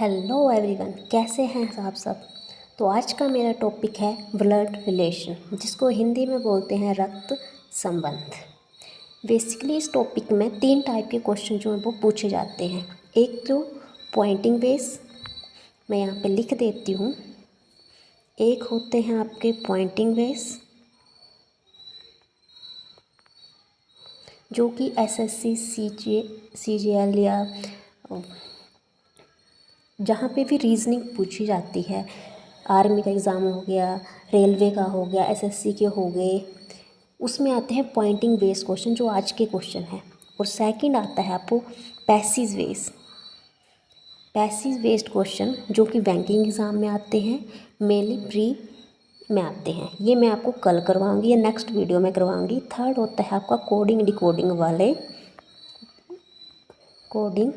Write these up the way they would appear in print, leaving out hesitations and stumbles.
Hello everyone, कैसे हैं आप सब। तो आज का मेरा टॉपिक है ब्लड रिलेशन, जिसको हिंदी में बोलते हैं रक्त संबंध। बेसिकली इस टॉपिक में 3 टाइप के क्वेश्चन जो हैं वो पूछे जाते हैं। एक तो पॉइंटिंग बेस, मैं यहाँ पे लिख देती हूँ। एक होते हैं आपके पॉइंटिंग बेस जो कि एसएससी सीजीएल या जहाँ पे भी रीजनिंग पूछी जाती है, आर्मी का एग्ज़ाम हो गया, रेलवे का हो गया, एसएससी के हो गए, उसमें आते हैं पॉइंटिंग बेस्ड क्वेश्चन जो आज के क्वेश्चन है। और सेकंड आता है आपको पैसिव बेस्ड क्वेश्चन जो कि बैंकिंग एग्ज़ाम में आते हैं, मेनली प्री में आते हैं। ये मैं आपको कल करवाऊंगी या नेक्स्ट वीडियो में करवाऊंगी। थर्ड होता है आपका कोडिंग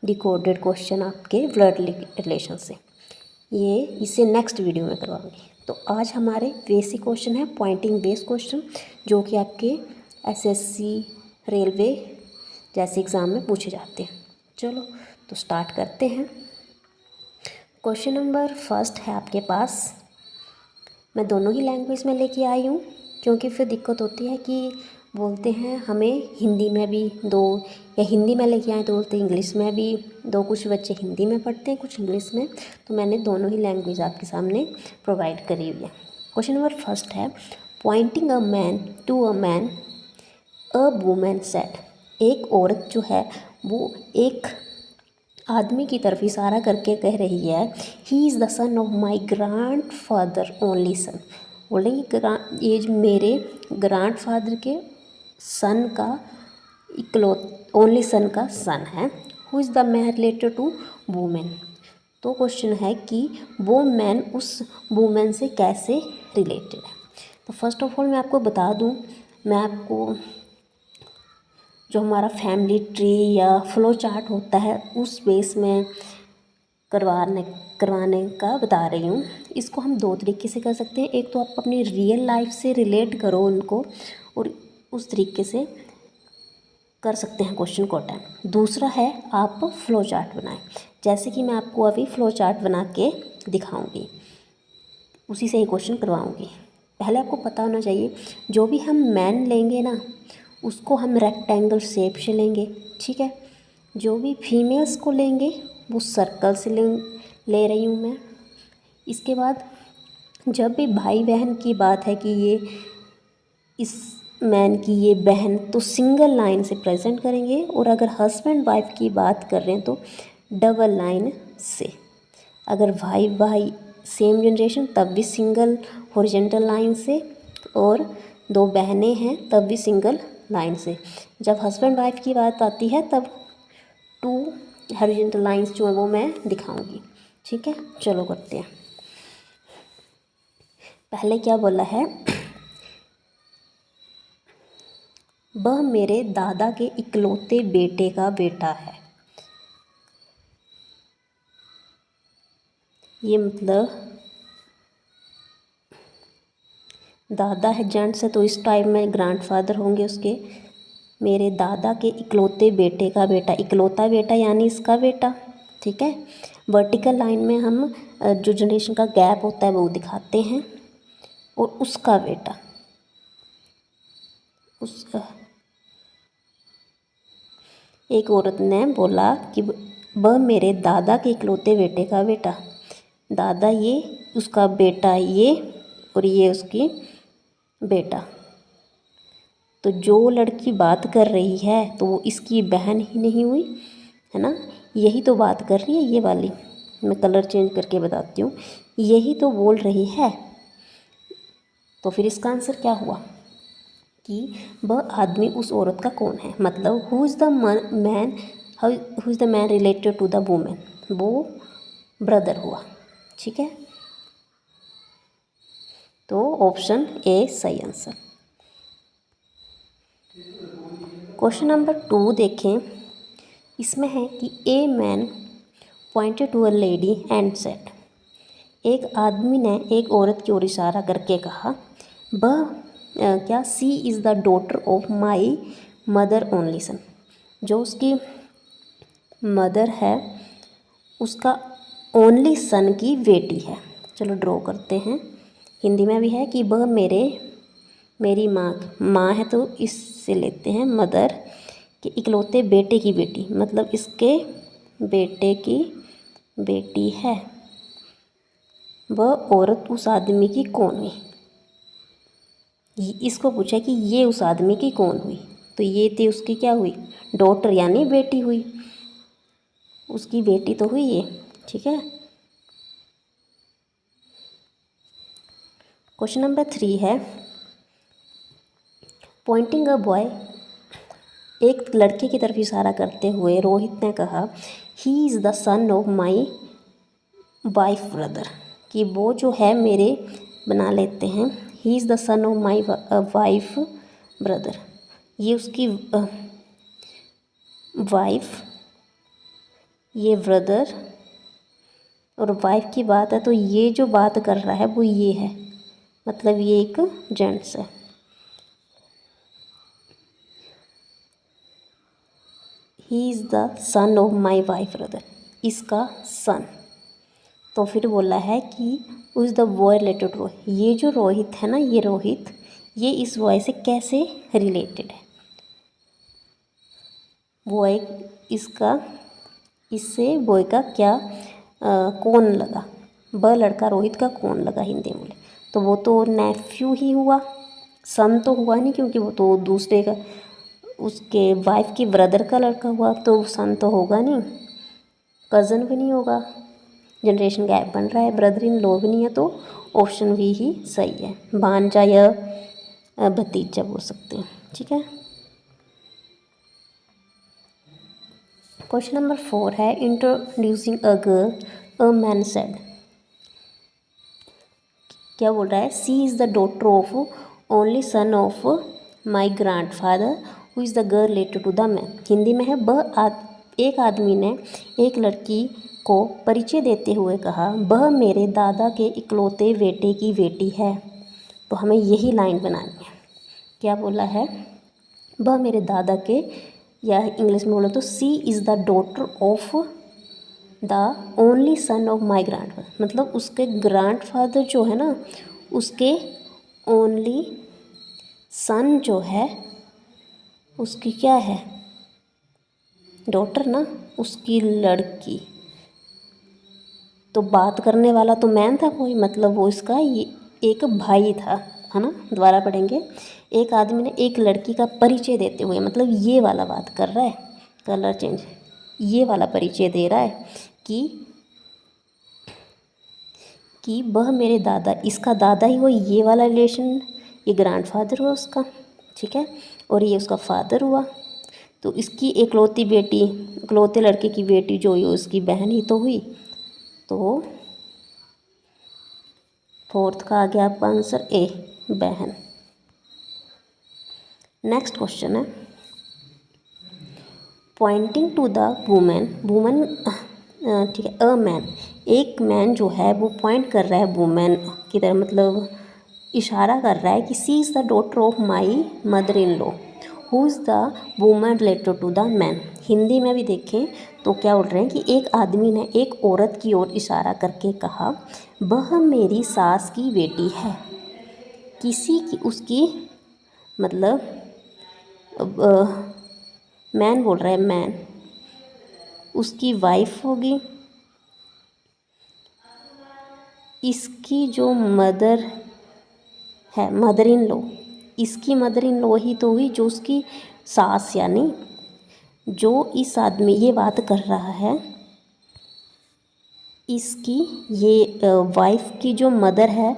डिकोडेड क्वेश्चन आपके ब्लड रिलेशन से। ये इसे नेक्स्ट वीडियो में करवाऊंगी। तो आज हमारे बेसिक क्वेश्चन है पॉइंटिंग बेस्ड क्वेश्चन जो कि आपके एसएससी, रेलवे जैसे एग्ज़ाम में पूछे जाते हैं। चलो तो स्टार्ट करते हैं। क्वेश्चन नंबर फर्स्ट है आपके पास। मैं दोनों ही लैंग्वेज में लेके आई हूँ क्योंकि फिर दिक्कत होती है कि बोलते हैं हमें हिंदी में भी दो, या हिंदी में लेके आए तो बोलते हैं इंग्लिश में भी दो। कुछ बच्चे हिंदी में पढ़ते हैं, कुछ इंग्लिश में, तो मैंने दोनों ही लैंग्वेज आपके सामने प्रोवाइड करी हुई है। क्वेश्चन नंबर फर्स्ट है pointing a man to a man a woman said. एक औरत जो है वो एक आदमी की तरफ इशारा करके कह रही है he is the sun of my grand father only son. बोल रही ये जो मेरे ग्रांड फादर के सन का ओनली सन का सन है। Who is the man related to woman. तो क्वेश्चन है कि वो मैन उस वुमेन से कैसे रिलेटेड है। तो फर्स्ट ऑफ ऑल मैं आपको बता दूं, मैं आपको जो हमारा फैमिली ट्री या फ्लो चार्ट होता है उस बेस में करवाने का बता रही हूँ। इसको हम 2 तरीके से कर सकते हैं। एक तो आप अपनी रियल लाइफ से रिलेट करो उनको और उस तरीके से कर सकते हैं क्वेश्चन को अटेम्प्ट। दूसरा है आप फ्लो चार्ट बनाएं, जैसे कि मैं आपको अभी फ्लो चार्ट बना के दिखाऊंगी, उसी से ही क्वेश्चन करवाऊंगी। पहले आपको पता होना चाहिए जो भी हम मैन लेंगे ना उसको हम रेक्टेंगल शेप से लेंगे, ठीक है। जो भी फीमेल्स को लेंगे वो सर्कल से ले रही हूँ मैं। इसके बाद जब भी भाई बहन की बात है कि ये इस मैन की ये बहन, तो सिंगल लाइन से प्रेजेंट करेंगे। और अगर हस्बैंड वाइफ की बात कर रहे हैं तो डबल लाइन से। अगर भाई भाई सेम जनरेशन तब भी सिंगल हॉरिजॉन्टल लाइन से, और 2 बहनें हैं तब भी सिंगल लाइन से। जब हस्बैंड वाइफ की बात आती है तब 2 हॉरिजॉन्टल लाइंस जो है वो मैं दिखाऊंगी, ठीक है। चलो करते हैं। पहले क्या बोला है, वह मेरे दादा के इकलौते बेटे का बेटा है। ये मतलब दादा है जेंट्स है तो इस टाइम में ग्रैंडफादर होंगे उसके। मेरे दादा के इकलौते बेटे का बेटा, इकलौता बेटा यानी इसका बेटा, ठीक है। वर्टिकल लाइन में हम जो जनरेशन का गैप होता है वो दिखाते हैं। और उसका बेटा, उसका एक औरत ने बोला कि वह मेरे दादा के इकलौते बेटे का बेटा। दादा ये, उसका बेटा ये, और ये उसकी बेटा। तो जो लड़की बात कर रही है तो वो इसकी बहन ही नहीं हुई, है ना। यही तो बात कर रही है ये वाली, मैं कलर चेंज करके बताती हूँ। यही तो बोल रही है। तो फिर इसका आंसर क्या हुआ कि वह आदमी उस औरत का कौन है, मतलब who is the man related to the woman, वो ब्रदर हुआ, ठीक है। तो ऑप्शन ए सही आंसर। क्वेश्चन नंबर 2 देखें। इसमें है कि a man pointed to a lady and said. एक आदमी ने एक औरत की ओर इशारा करके कहा वह क्या she is the daughter of my mother only son. जो उसकी मदर है उसका ओनली सन की बेटी है। चलो ड्रॉ करते हैं। हिंदी में भी है कि वह मेरी माँ है, तो इससे लेते हैं मदर के इकलौते बेटे की बेटी, मतलब इसके बेटे की बेटी है। वह औरत उस आदमी की कौन हुई? इसको पूछा कि ये उस आदमी की कौन हुई, तो ये थी उसकी क्या हुई? डॉटर यानी बेटी हुई, उसकी बेटी तो हुई ये। ठीक है। क्वेश्चन नंबर 3 है, पॉइंटिंग अ बॉय, एक लड़के की तरफ इशारा करते हुए रोहित ने कहा, he is the sun of my wife brother, कि वो जो है मेरे, बना लेते हैं, he is the sun of my wife brother, ये उसकी वाइफ, ये ब्रदर, और वाइफ की बात है तो ये जो बात कर रहा है वो ये है, मतलब ये एक जेंट्स है। He is the sun of my wife brother, इसका सन। तो फिर बोला है कि उस द बॉय रिलेटेड रोहित, ये जो रोहित है ना, ये रोहित, ये इस बॉय से कैसे रिलेटेड है? बॉय इसका, इससे बॉय का क्या कौन लगा? ब लड़का रोहित का कौन लगा हिंदी में बोले तो वो तो नेफ्यू ही हुआ, सन तो हुआ नहीं, क्योंकि वो तो दूसरे का, उसके वाइफ की ब्रदर का लड़का हुआ, तो सन तो होगा नहीं, कज़न भी नहीं होगा, जनरेशन गैप बन रहा है, ब्रदर इन लॉ भी नहीं है, तो ऑप्शन बी ही सही है, भांजा या भतीजा बोल सकते हैं। ठीक है। क्वेश्चन नंबर 4 है, introducing a girl, a man said, क्या बोल रहा है? She is the daughter of only son of my grandfather who is the girl related to the man. Hindi में है, एक आदमी ने एक लड़की को परिचय देते हुए कहा, वह मेरे दादा के इकलौते बेटे की बेटी है। तो हमें यही लाइन बनानी है। क्या बोला है? वह मेरे दादा के, या इंग्लिश में बोलो तो she is the daughter of the only son of my grandfather, मतलब उसके ग्रैंड फादर जो है ना, उसके ओनली सन जो है, उसकी क्या है? डॉटर ना, उसकी लड़की। तो बात करने वाला तो मैन था कोई, मतलब वो इसका ये एक भाई था, है ना। दोबारा पढ़ेंगे। एक आदमी ने एक लड़की का परिचय देते हुए, मतलब ये वाला बात कर रहा है, कलर चेंज, ये वाला परिचय दे रहा है कि वह मेरे दादा, इसका दादा ही हो, ये वाला रिलेशन, ये ग्रैंडफादर हुआ उसका। ठीक है। और ये उसका फादर हुआ, तो इसकी इकलौती बेटी, इकलौते लड़के की बेटी जो हुई उसकी बहन ही तो हुई। तो फोर्थ का आ गया आपका आंसर ए, बहन। नेक्स्ट क्वेश्चन है, पॉइंटिंग टू द वुमेन, ठीक है, अ मैन, एक मैन जो है वो पॉइंट कर रहा है वुमेन की तरह, मतलब इशारा कर रहा है कि she is the daughter of my mother in law who is the woman related to the man. Hindi में भी देखें तो क्या बोल रहे हैं कि एक आदमी ने एक औरत की ओर इशारा करके कहा, वह मेरी सास की बेटी है। किसी की, उसकी, मतलब मैन बोल रहा है, मैन उसकी वाइफ होगी, इसकी जो मदर है, मदर इन लॉ, इसकी मदर इन लॉ ही तो हुई, जो उसकी सास, यानी जो इस आदमी ये बात कर रहा है, इसकी ये वाइफ की जो मदर है,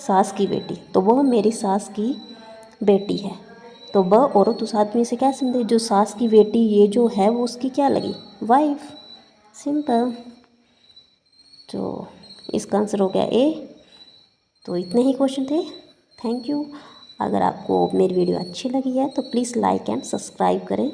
सास की बेटी, तो वह मेरी सास की बेटी है। तो वह औरत उस आदमी से क्या समझे, जो सास की बेटी ये जो है वो उसकी क्या लगी, वाइफ। सिंपल। तो इसका आंसर हो गया ए। तो इतने ही क्वेश्चन थे। Thank you. अगर आपको मेरी वीडियो अच्छी लगी है तो प्लीज़ लाइक एंड सब्सक्राइब करें।